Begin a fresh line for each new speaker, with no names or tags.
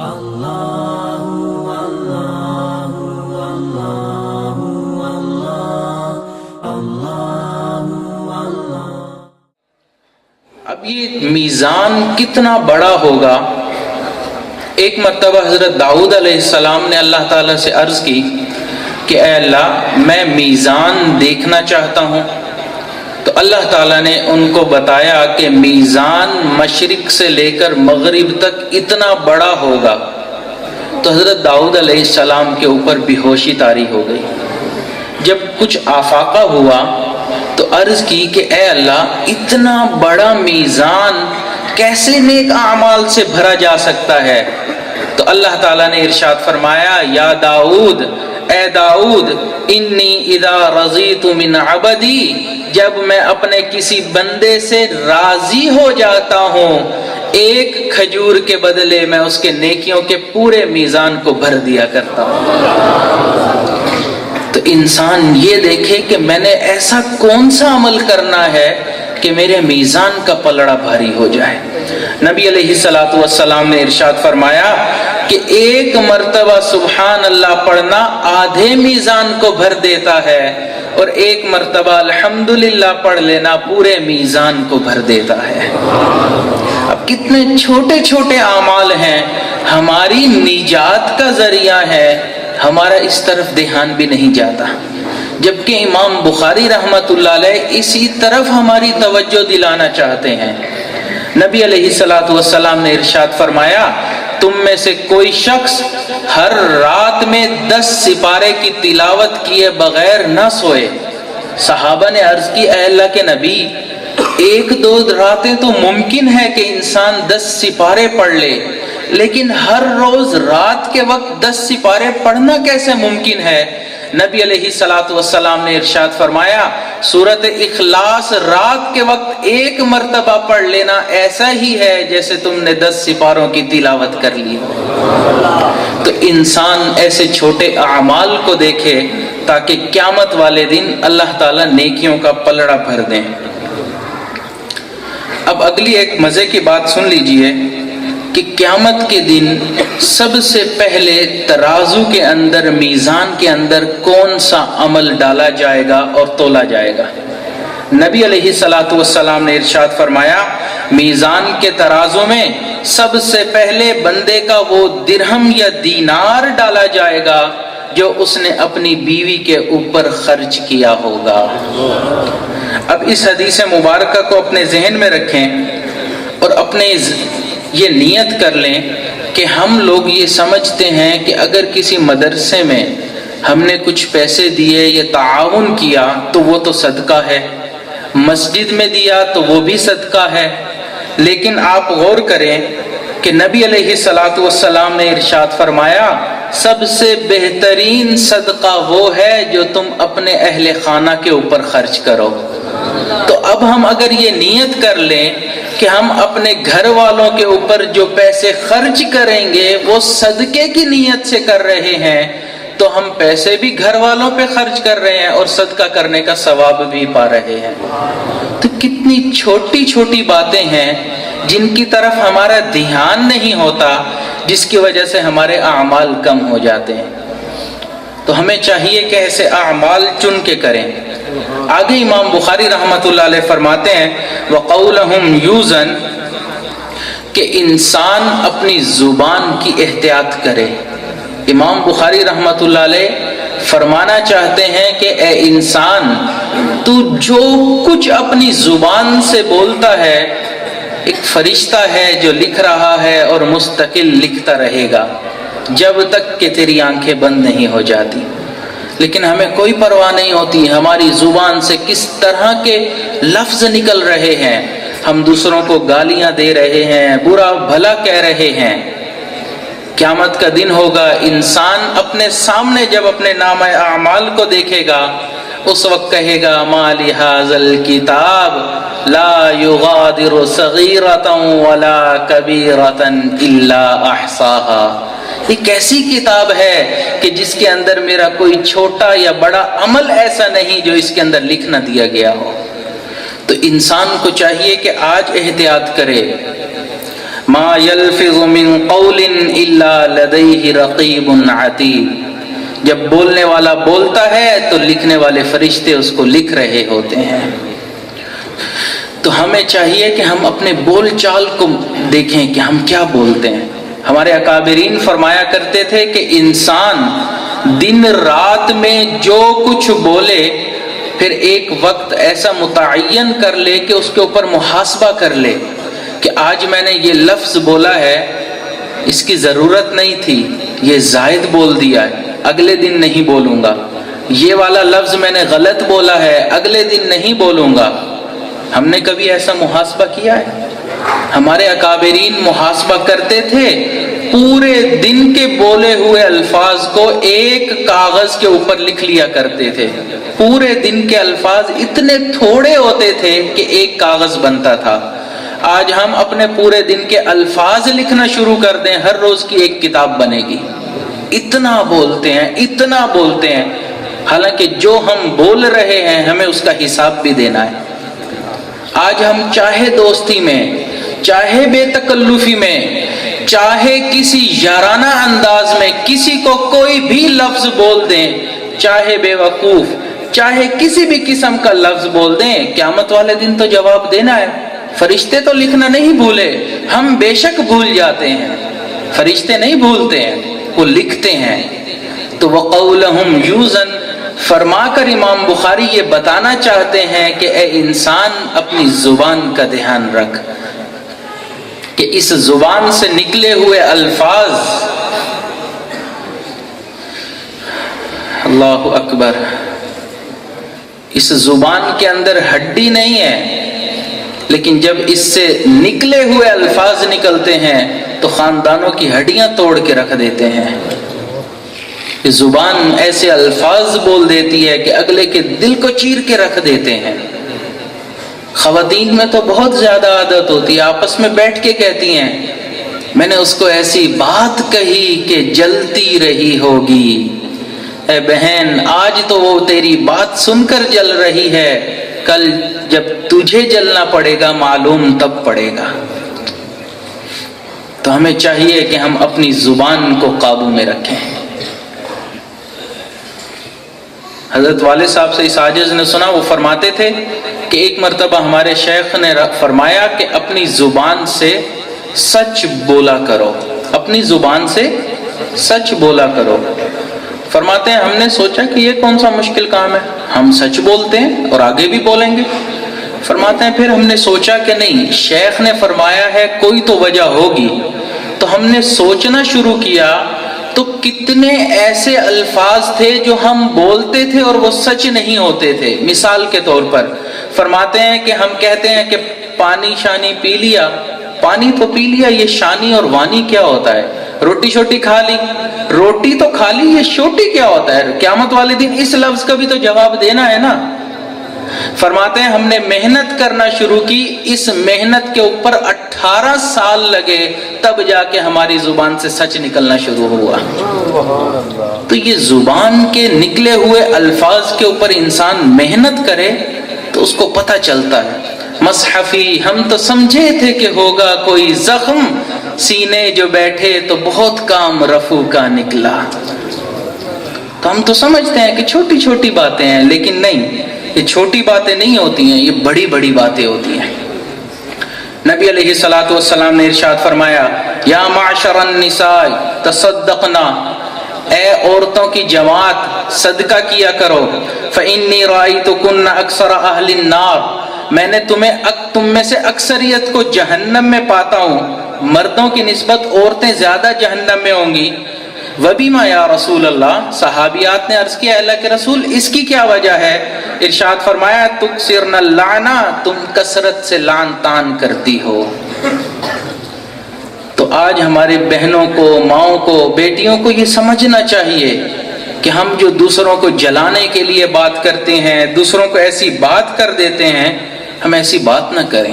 اب یہ میزان کتنا بڑا ہوگا. ایک مرتبہ حضرت داؤد علیہ السلام نے اللہ تعالیٰ سے عرض کی کہ اے اللہ میں میزان دیکھنا چاہتا ہوں. تو اللہ تعالیٰ نے ان کو بتایا کہ میزان مشرق سے لے کر مغرب تک اتنا بڑا ہوگا. تو حضرت داؤد علیہ السلام کے اوپر بے ہوشی طاری ہو گئی. جب کچھ آفاقہ ہوا تو عرض کی کہ اے اللہ اتنا بڑا میزان کیسے نیک اعمال سے بھرا جا سکتا ہے. تو اللہ تعالیٰ نے ارشاد فرمایا یا داؤد اے داؤد انی اذا رضیت من عبدی جب میں اپنے کسی بندے سے راضی ہو جاتا ہوں ایک کھجور کے بدلے میں اس کے نیکیوں کے پورے میزان کو بھر دیا کرتا ہوں. تو انسان یہ دیکھے کہ میں نے ایسا کون سا عمل کرنا ہے کہ میرے میزان کا پلڑا بھاری ہو جائے. نبی علیہ الصلوۃ والسلام نے ارشاد فرمایا کہ ایک مرتبہ سبحان اللہ پڑھنا آدھے میزان کو بھر دیتا ہے اور ایک مرتبہ الحمدللہ پڑھ لینا پورے میزان کو بھر دیتا ہے. اب کتنے چھوٹے چھوٹے اعمال ہیں ہماری نجات کا ذریعہ ہے، ہمارا اس طرف دھیان بھی نہیں جاتا. جبکہ امام بخاری رحمت اللہ علیہ اسی طرف ہماری توجہ دلانا چاہتے ہیں. نبی علیہ الصلوۃ والسلام نے ارشاد فرمایا تم میں سے کوئی شخص ہر رات میں 10 سپارے کی تلاوت کیے بغیر نہ سوئے. صحابہ نے عرض کی اے اللہ کے نبی 1-2 راتیں تو ممکن ہے کہ انسان 10 سپارے پڑھ لے، لیکن ہر روز رات کے وقت 10 سپارے پڑھنا کیسے ممکن ہے؟ نبی علیہ الصلوۃ والسلام نے ارشاد فرمایا سورۃ اخلاص رات کے وقت 1 مرتبہ پڑھ لینا ایسا ہی ہے جیسے تم نے 10 سپاروں کی تلاوت کر لی. تو انسان ایسے چھوٹے اعمال کو دیکھے تاکہ قیامت والے دن اللہ تعالیٰ نیکیوں کا پلڑا بھر دیں. اب اگلی ایک مزے کی بات سن لیجئے کہ قیامت کے دن سب سے پہلے ترازو کے اندر میزان کے اندر کون سا عمل ڈالا جائے گا اور تولا جائے گا. نبی علیہ الصلوۃ والسلام نے ارشاد فرمایا میزان کے ترازو میں سب سے پہلے بندے کا وہ درہم یا دینار ڈالا جائے گا جو اس نے اپنی بیوی کے اوپر خرچ کیا ہوگا. اب اس حدیث مبارکہ کو اپنے ذہن میں رکھیں اور اپنے یہ نیت کر لیں کہ ہم لوگ یہ سمجھتے ہیں کہ اگر کسی مدرسے میں ہم نے کچھ پیسے دیے یا تعاون کیا تو وہ تو صدقہ ہے، مسجد میں دیا تو وہ بھی صدقہ ہے. لیکن آپ غور کریں کہ نبی علیہ الصلوۃ والسلام نے ارشاد فرمایا سب سے بہترین صدقہ وہ ہے جو تم اپنے اہل خانہ کے اوپر خرچ کرو. تو اب ہم اگر یہ نیت کر لیں کہ ہم اپنے گھر والوں کے اوپر جو پیسے خرچ کریں گے وہ صدقے کی نیت سے کر رہے ہیں تو ہم پیسے بھی گھر والوں پہ خرچ کر رہے ہیں اور صدقہ کرنے کا ثواب بھی پا رہے ہیں. تو کتنی چھوٹی چھوٹی باتیں ہیں جن کی طرف ہمارا دھیان نہیں ہوتا جس کی وجہ سے ہمارے اعمال کم ہو جاتے ہیں. تو ہمیں چاہیے کہ ایسے اعمال چن کے کریں. آگے امام بخاری رحمت اللہ علیہ فرماتے ہیں وَقَوْلَهُمْ يُوزَنْ کہ انسان اپنی زبان کی احتیاط کرے. امام بخاری رحمت اللہ علیہ فرمانا چاہتے ہیں کہ اے انسان تو جو کچھ اپنی زبان سے بولتا ہے ایک فرشتہ ہے جو لکھ رہا ہے اور مستقل لکھتا رہے گا جب تک کہ تیری آنکھیں بند نہیں ہو جاتی. لیکن ہمیں کوئی پرواہ نہیں ہوتی ہماری زبان سے کس طرح کے لفظ نکل رہے ہیں. ہم دوسروں کو گالیاں دے رہے ہیں، برا بھلا کہہ رہے ہیں. قیامت کا دن ہوگا انسان اپنے سامنے جب اپنے نامہ اعمال کو دیکھے گا اس وقت کہے گا ما لہذا الکتاب لا یغادر صغیرۃ ولا کبیرۃ الا احصاها. یہ کیسی کتاب ہے کہ جس کے اندر میرا کوئی چھوٹا یا بڑا عمل ایسا نہیں جو اس کے اندر لکھ نہ دیا گیا ہو. تو انسان کو چاہیے کہ آج احتیاط کرے. ما یلفظ من قول الا لدیہ رقیب عتید، جب بولنے والا بولتا ہے تو لکھنے والے فرشتے اس کو لکھ رہے ہوتے ہیں۔ تو ہمیں چاہیے کہ ہم اپنے بول چال کو دیکھیں کہ ہم کیا بولتے ہیں۔ ہمارے اکابرین فرمایا کرتے تھے کہ انسان دن رات میں جو کچھ بولے، پھر ایک وقت ایسا متعین کر لے کہ اس کے اوپر محاسبہ کر لے کہ آج میں نے یہ لفظ بولا ہے، اس کی ضرورت نہیں تھی، یہ زائد بول دیا ہے، اگلے دن نہیں بولوں گا۔ یہ والا لفظ میں نے غلط بولا ہے، اگلے دن نہیں بولوں گا۔ ہم نے کبھی ایسا محاسبہ کیا ہے؟ ہمارے اکابرین محاسبہ کرتے تھے، پورے دن کے بولے ہوئے الفاظ کو ایک کاغذ کے اوپر لکھ لیا کرتے تھے۔ پورے دن کے الفاظ اتنے تھوڑے ہوتے تھے کہ ایک کاغذ بنتا تھا۔ آج ہم اپنے پورے دن کے الفاظ لکھنا شروع کر دیں، ہر روز کی ایک کتاب بنے گی۔ اتنا بولتے ہیں، اتنا بولتے ہیں، حالانکہ جو ہم بول رہے ہیں ہمیں اس کا حساب بھی دینا ہے۔ آج ہم چاہے دوستی میں، چاہے بے تکلفی میں، چاہے کسی یارانہ انداز میں کسی کو کوئی بھی لفظ بول دیں، چاہے بے وقوف، چاہے کسی بھی قسم کا لفظ بول دیں، قیامت والے دن تو جواب دینا ہے۔ فرشتے تو لکھنا نہیں بھولے، ہم بے شک بھول جاتے ہیں، فرشتے نہیں بھولتے ہیں، وہ لکھتے ہیں۔ تو وَقَوْلَهُمْ يُوزَنْ فرما کر امام بخاری یہ بتانا چاہتے ہیں کہ اے انسان اپنی زبان کا دھیان رکھ کہ اس زبان سے نکلے ہوئے الفاظ، اللہ اکبر، اس زبان کے اندر ہڈی نہیں ہے، لیکن جب اس سے نکلے ہوئے الفاظ نکلتے ہیں تو خاندانوں کی ہڈیاں توڑ کے رکھ دیتے ہیں۔ یہ زبان ایسے الفاظ بول دیتی ہے کہ اگلے کے دل کو چیر کے رکھ دیتے ہیں۔ خواتین میں تو بہت زیادہ عادت ہوتی ہے، آپس میں بیٹھ کے کہتی ہیں، میں نے اس کو ایسی بات کہی کہ جلتی رہی ہوگی۔ اے بہن، آج تو وہ تیری بات سن کر جل رہی ہے، کل جب تجھے جلنا پڑے گا معلوم تب پڑے گا۔ تو ہمیں چاہیے کہ ہم اپنی زبان کو قابو میں رکھیں۔ حضرت والد صاحب سے اس عاجز نے سنا، وہ فرماتے تھے کہ ایک مرتبہ ہمارے شیخ نے فرمایا کہ اپنی زبان سے سچ بولا کرو، اپنی زبان سے سچ بولا کرو۔ فرماتے ہیں ہم نے سوچا کہ یہ کون سا مشکل کام ہے، ہم سچ بولتے ہیں اور آگے بھی بولیں گے۔ فرماتے ہیں پھر ہم نے سوچا کہ نہیں، شیخ نے فرمایا ہے کوئی تو وجہ ہوگی، تو ہم نے سوچنا شروع کیا تو کتنے ایسے الفاظ تھے جو ہم بولتے تھے اور وہ سچ نہیں ہوتے تھے۔ مثال کے طور پر فرماتے ہیں کہ ہم کہتے ہیں کہ پانی شانی پی لیا، پانی تو پی لیا، یہ شانی اور وانی کیا ہوتا ہے؟ روٹی شوٹی کھا لی، روٹی تو کھا لی، یہ شوٹی کیا ہوتا ہے؟ قیامت والے دن اس لفظ کا بھی تو جواب دینا ہے نا۔ فرماتے ہیں ہم نے محنت کرنا شروع کی، اس محنت کے اوپر 18 سال لگے، تب جا کے ہماری زبان سے سچ نکلنا شروع ہوا۔ تو یہ زبان کے نکلے ہوئے الفاظ کے اوپر انسان محنت کرے تو اس کو پتہ چلتا ہے۔ مصحفی ہم تو سمجھے تھے کہ ہوگا کوئی زخم، سینے جو بیٹھے تو بہت کام رفو کا نکلا۔ تو ہم تو سمجھتے ہیں کہ چھوٹی چھوٹی باتیں ہیں، لیکن نہیں، یہ چھوٹی باتیں نہیں ہوتی ہیں، یہ بڑی بڑی باتیں ہوتی ہیں۔ نبی علیہ الصلوۃ والسلام نے ارشاد فرمایا، یا معشر النساء تصدقنا، اے عورتوں کی جماعت صدقہ کیا کرو، فإنی رأیتکن اکثر اہل النار، میں نے تم میں سے اکثریت کو جہنم میں پاتا ہوں، مردوں کی نسبت عورتیں زیادہ جہنم میں ہوں گی۔ وبما یا رسول اللہ، صحابیات نے عرض کیا اللہ کے رسول اس کی کیا وجہ ہے؟ ارشاد فرمایا تکثرن اللعنہ، تم کثرت سے لعن طعن کرتی ہو۔ تو آج ہمارے بہنوں کو، ماؤں کو، بیٹیوں کو یہ سمجھنا چاہیے کہ ہم جو دوسروں کو جلانے کے لیے بات کرتے ہیں، دوسروں کو ایسی بات کر دیتے ہیں، ہم ایسی بات نہ کریں۔